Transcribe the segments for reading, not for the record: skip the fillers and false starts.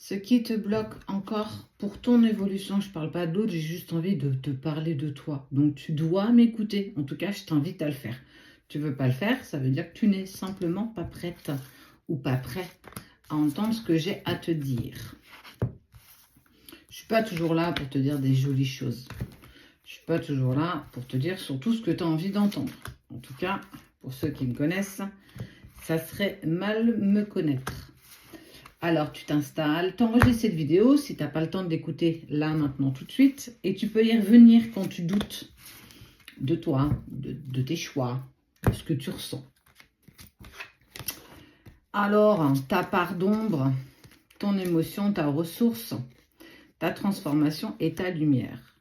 Ce qui te bloque encore pour ton évolution, je ne parle pas de l'autre, j'ai juste envie de te parler de toi. Donc tu dois m'écouter. En tout cas, je t'invite à le faire. Tu ne veux pas le faire, ça veut dire que tu n'es simplement pas prête ou pas prêt à entendre ce que j'ai à te dire. Je ne suis pas toujours là pour te dire des jolies choses. Je ne suis pas toujours là pour te dire surtout ce que tu as envie d'entendre. En tout cas, pour ceux qui me connaissent, ça serait mal me connaître. Alors, tu t'installes, tu enregistres cette vidéo si tu n'as pas le temps d'écouter là, maintenant, tout de suite. Et tu peux y revenir quand tu doutes de toi, de tes choix, de ce que tu ressens. Alors, ta part d'ombre, ton émotion, ta ressource, ta transformation et ta lumière.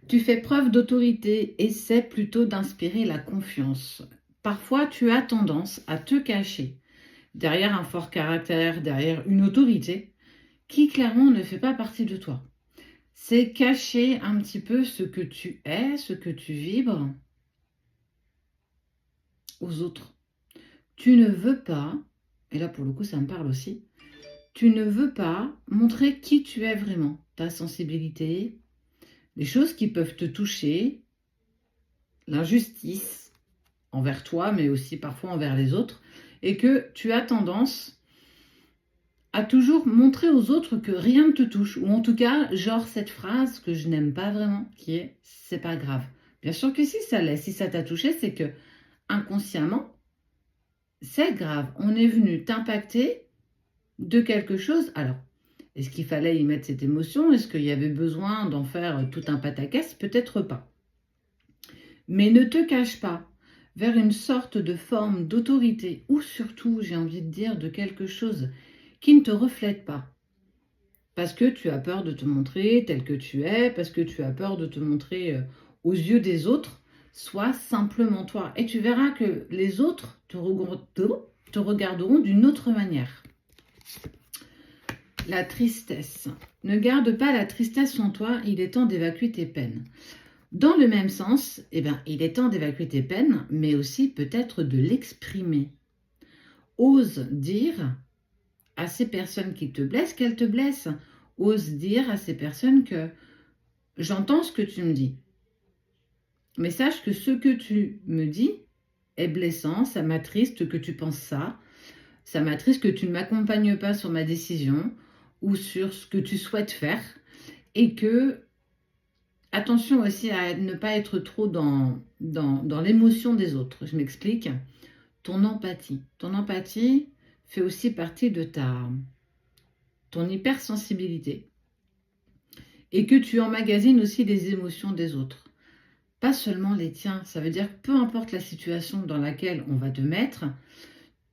Tu fais preuve d'autorité, essaie plutôt d'inspirer la confiance. Parfois, tu as tendance à te cacher derrière un fort caractère, derrière une autorité qui clairement ne fait pas partie de toi. C'est cacher un petit peu ce que tu es, ce que tu vibres aux autres. Tu ne veux pas, et là pour le coup ça me parle aussi, tu ne veux pas montrer qui tu es vraiment, ta sensibilité, les choses qui peuvent te toucher, l'injustice envers toi, mais aussi parfois envers les autres, et que tu as tendance à toujours montrer aux autres que rien ne te touche, ou en tout cas, genre cette phrase que je n'aime pas vraiment, qui est « c'est pas grave ». Bien sûr que si ça l'est, si ça t'a touché, c'est que inconsciemment, c'est grave. On est venu t'impacter de quelque chose. Alors, est-ce qu'il fallait y mettre cette émotion? Est-ce qu'il y avait besoin d'en faire tout un pataquès? Peut-être pas. Mais ne te cache pas vers une sorte de forme d'autorité ou surtout, j'ai envie de dire, de quelque chose qui ne te reflète pas. Parce que tu as peur de te montrer tel que tu es, parce que tu as peur de te montrer aux yeux des autres, sois simplement toi. Et tu verras que les autres te regarderont d'une autre manière. La tristesse. Ne garde pas la tristesse en toi, il est temps d'évacuer tes peines. Dans le même sens, il est temps d'évacuer tes peines, mais aussi peut-être de l'exprimer. Ose dire à ces personnes qui te blessent qu'elles te blessent. Ose dire à ces personnes que j'entends ce que tu me dis. Mais sache que ce que tu me dis est blessant, ça m'attriste que tu penses ça, ça m'attriste que tu ne m'accompagnes pas sur ma décision ou sur ce que tu souhaites faire et que attention aussi à ne pas être trop dans l'émotion des autres. Je m'explique. Ton empathie. Ton empathie fait aussi partie de ton hypersensibilité. Et que tu emmagasines aussi les émotions des autres. Pas seulement les tiens. Ça veut dire que peu importe la situation dans laquelle on va te mettre,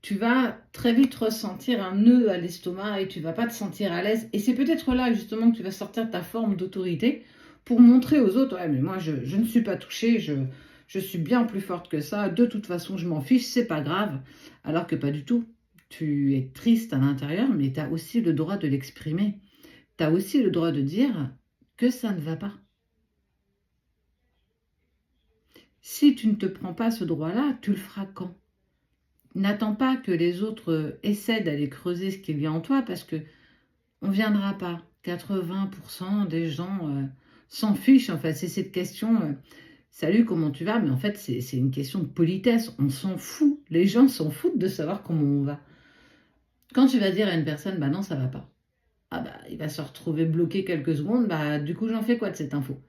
tu vas très vite ressentir un nœud à l'estomac et tu ne vas pas te sentir à l'aise. Et c'est peut-être là justement que tu vas sortir de ta forme d'autorité pour montrer aux autres, ouais, mais moi je ne suis pas touchée, je suis bien plus forte que ça, de toute façon je m'en fiche, c'est pas grave. Alors que pas du tout. Tu es triste à l'intérieur, mais tu as aussi le droit de l'exprimer. Tu as aussi le droit de dire que ça ne va pas. Si tu ne te prends pas ce droit-là, tu le feras quand? N'attends pas que les autres essaient d'aller creuser ce qu'il y a en toi parce que on ne viendra pas. 80% des gens s'en fichent. En fait, c'est cette question salut, comment tu vas? Mais en fait, c'est une question de politesse. On s'en fout. Les gens s'en foutent de savoir comment on va. Quand tu vas dire à une personne, bah non, ça va pas. Ah bah, il va se retrouver bloqué quelques secondes. Bah, du coup, j'en fais quoi de cette info?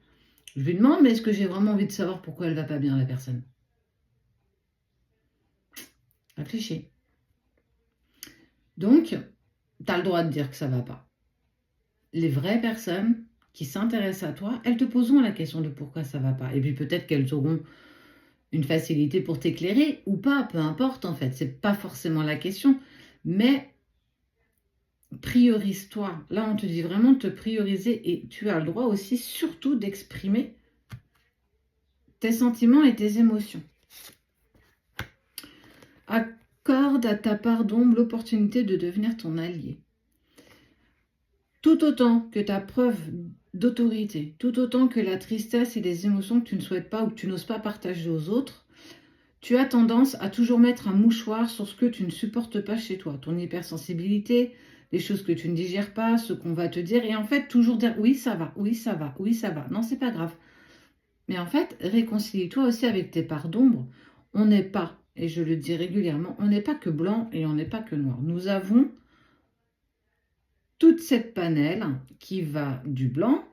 Je lui demande, mais est-ce que j'ai vraiment envie de savoir pourquoi elle va pas bien, la personne? Réfléchis. Donc, tu as le droit de dire que ça va pas. Les vraies personnes qui s'intéressent à toi, elles te poseront la question de pourquoi ça va pas. Et puis peut-être qu'elles auront une facilité pour t'éclairer ou pas, peu importe en fait. C'est pas forcément la question. Mais priorise-toi. Là, on te dit vraiment de te prioriser et tu as le droit aussi surtout d'exprimer tes sentiments et tes émotions. Accorde à ta part d'ombre l'opportunité de devenir ton allié. Tout autant que ta preuve d'autorité, tout autant que la tristesse et les émotions que tu ne souhaites pas ou que tu n'oses pas partager aux autres, tu as tendance à toujours mettre un mouchoir sur ce que tu ne supportes pas chez toi. Ton hypersensibilité, les choses que tu ne digères pas, ce qu'on va te dire, et en fait, toujours dire oui, ça va, oui, ça va, oui, ça va. Non, c'est pas grave. Mais en fait, réconcilie-toi aussi avec tes parts d'ombre. On n'est pas, et je le dis régulièrement, on n'est pas que blanc et on n'est pas que noir. Nous avons toute cette panelle qui va du blanc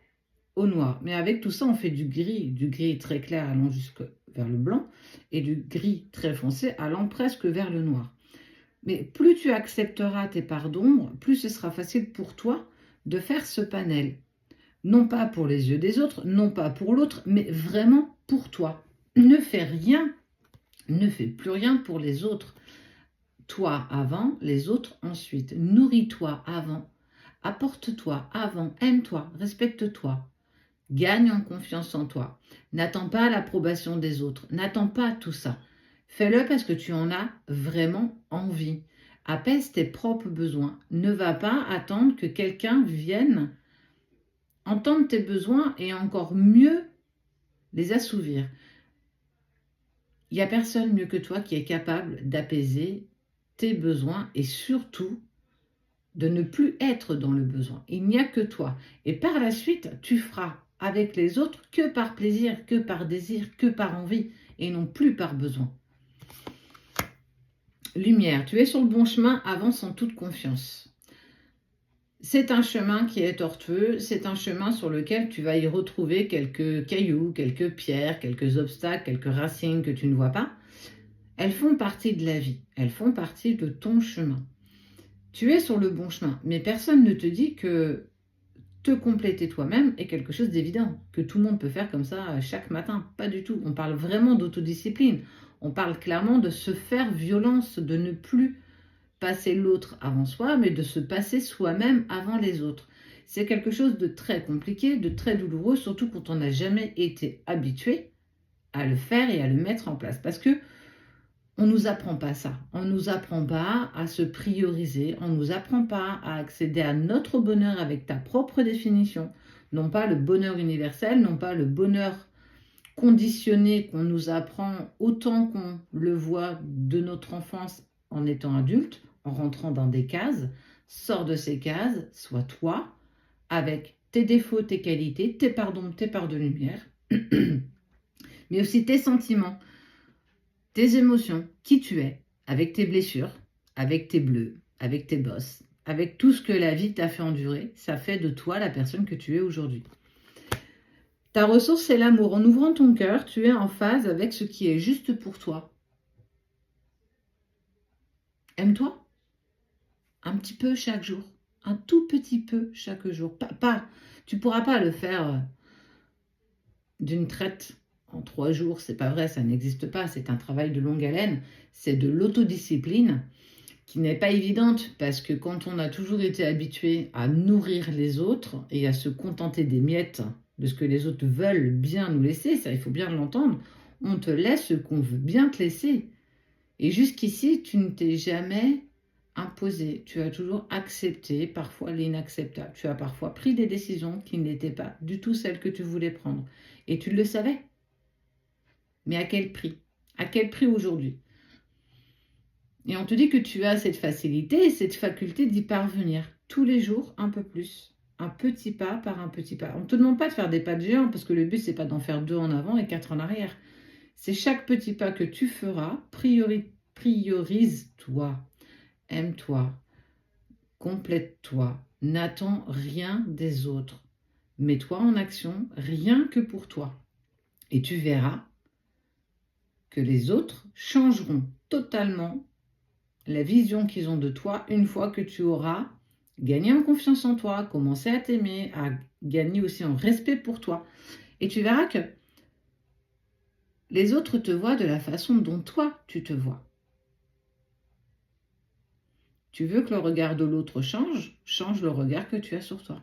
au noir. Mais avec tout ça, on fait du gris très clair allant jusque vers le blanc, et du gris très foncé allant presque vers le noir. Mais plus tu accepteras tes parts d'ombre, plus ce sera facile pour toi de faire ce panel. Non pas pour les yeux des autres, non pas pour l'autre, mais vraiment pour toi. Ne fais rien, ne fais plus rien pour les autres. Toi avant, les autres ensuite. Nourris-toi avant, apporte-toi avant, aime-toi, respecte-toi. Gagne en confiance en toi. N'attends pas l'approbation des autres, n'attends pas tout ça. Fais-le parce que tu en as vraiment envie. Apaise tes propres besoins. Ne va pas attendre que quelqu'un vienne entendre tes besoins et encore mieux les assouvir. Il n'y a personne mieux que toi qui est capable d'apaiser tes besoins et surtout de ne plus être dans le besoin. Il n'y a que toi. Et par la suite, tu feras avec les autres que par plaisir, que par désir, que par envie et non plus par besoin. Lumière, tu es sur le bon chemin, avance en toute confiance. C'est un chemin qui est tortueux, c'est un chemin sur lequel tu vas y retrouver quelques cailloux, quelques pierres, quelques obstacles, quelques racines que tu ne vois pas. Elles font partie de la vie, elles font partie de ton chemin. Tu es sur le bon chemin, mais personne ne te dit que te compléter toi-même est quelque chose d'évident, que tout le monde peut faire comme ça chaque matin. Pas du tout. On parle vraiment d'autodiscipline. On parle clairement de se faire violence, de ne plus passer l'autre avant soi, mais de se passer soi-même avant les autres. C'est quelque chose de très compliqué, de très douloureux, surtout quand on n'a jamais été habitué à le faire et à le mettre en place. Parce que on ne nous apprend pas ça. On ne nous apprend pas à se prioriser. On ne nous apprend pas à accéder à notre bonheur avec ta propre définition. Non pas le bonheur universel, non pas le bonheur conditionné qu'on nous apprend autant qu'on le voit de notre enfance en étant adulte, en rentrant dans des cases. Sors de ces cases, sois toi, avec tes défauts, tes qualités, tes parts d'ombre, tes parts de lumière, mais aussi tes sentiments, tes émotions, qui tu es, avec tes blessures, avec tes bleus, avec tes bosses, avec tout ce que la vie t'a fait endurer, ça fait de toi la personne que tu es aujourd'hui. Ta ressource, c'est l'amour. En ouvrant ton cœur, tu es en phase avec ce qui est juste pour toi. Aime-toi un petit peu chaque jour, un tout petit peu chaque jour. Tu ne pourras pas le faire d'une traite. En 3 jours, c'est pas vrai, ça n'existe pas, c'est un travail de longue haleine, c'est de l'autodiscipline qui n'est pas évidente parce que quand on a toujours été habitué à nourrir les autres et à se contenter des miettes de ce que les autres veulent bien nous laisser, ça il faut bien l'entendre, on te laisse ce qu'on veut bien te laisser. Et jusqu'ici, tu ne t'es jamais imposé, tu as toujours accepté parfois l'inacceptable, tu as parfois pris des décisions qui n'étaient pas du tout celles que tu voulais prendre et tu le savais. Mais à quel prix? À quel prix aujourd'hui? Et on te dit que tu as cette facilité et cette faculté d'y parvenir tous les jours un peu plus. Un petit pas par un petit pas. On ne te demande pas de faire des pas de géant parce que le but, c'est pas d'en faire 2 en avant et 4 en arrière. C'est chaque petit pas que tu feras, priorise-toi, aime-toi, complète-toi, n'attends rien des autres. Mets-toi en action rien que pour toi. Et tu verras que les autres changeront totalement la vision qu'ils ont de toi une fois que tu auras gagné en confiance en toi, commencé à t'aimer, à gagner aussi en respect pour toi. Et tu verras que les autres te voient de la façon dont toi, tu te vois. Tu veux que le regard de l'autre change le regard que tu as sur toi.